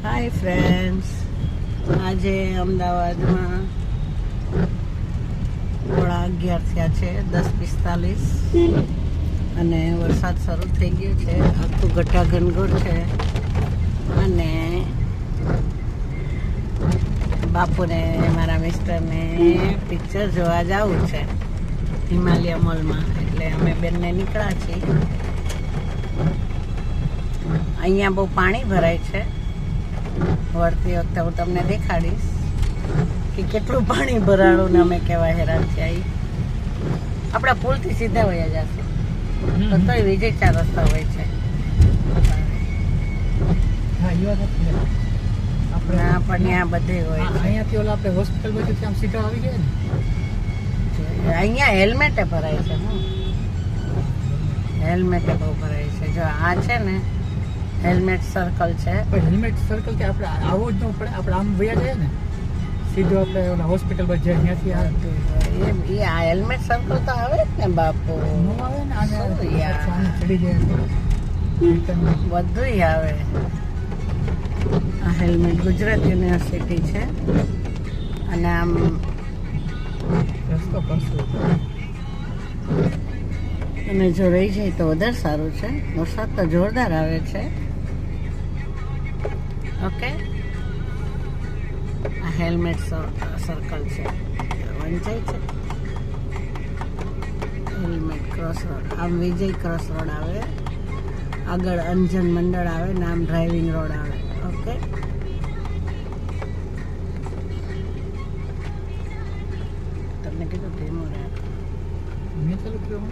Hi friends, આજે અમદાવાદમાં 11:30 થયા છે, 10:45 અને વરસાદ શરૂ થઈ ગયો છે. આખું ઘટાઘનઘોર છે અને બાપુને મારા મિસ્ટરને પિક્ચર જોવા જવું છે હિમાલય મોલમાં, એટલે અમે બંને નીકળ્યા છીએ. અહીંયા બહુ પાણી ભરાય છે. વળતી વખતે હું તમને દેખાડીશ કે કેટલું પાણી ભરાણું ને અમે કેવા હેરાન થયા. આપણા પુલથી સીધા વયા જશે તો તોય વિજય 4 રસ્તા હોય છે. આપણને આ બધે હોય છે. અહીંયાથી ઓલા આપણે હોસ્પિટલ બાજુથી આમ સીધા આવી ગયા ને, અહીંયા હેલ્મેટે ભરાય છે. હેલ્મેટે બહુ ભરાય છે. જો આ છે ને હેલ્મેટ સર્કલ છે. પણ હેલ્મેટ સર્કલ કે આપણે આવવું જ ન પડે, આપણે આમ વયા જાય ને સીધું આપણે ઓલા હોસ્પિટલ બાજુ અહીંયાથી એ આ હેલ્મેટ સર્કલ તો આવે જ ને બાપુ, ન આવે ને આને ચડી જાય બધું આવે. આ હેલ્મેટ ગુજરાત યુનિવર્સિટી છે અને આમ રસ્તો કરશું. અને જો રહી જાય તો વધારે સારું છે. વરસાદ તો જોરદાર આવે છે. ઓકે, આ હેલ્મેટ સર્કલ છે, વંચાય છે. હેલ્મેટ ક્રોસ રોડ, આમ વિજય ક્રોસ રોડ આવે, આગળ અંજન મંડળ આવે ને આમ ડ્રાઇવિંગ રોડ આવે. ઓકે, તમને કીધું ધીમું રાખ. મેં ચાલુ કર્યું.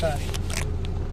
સોરી.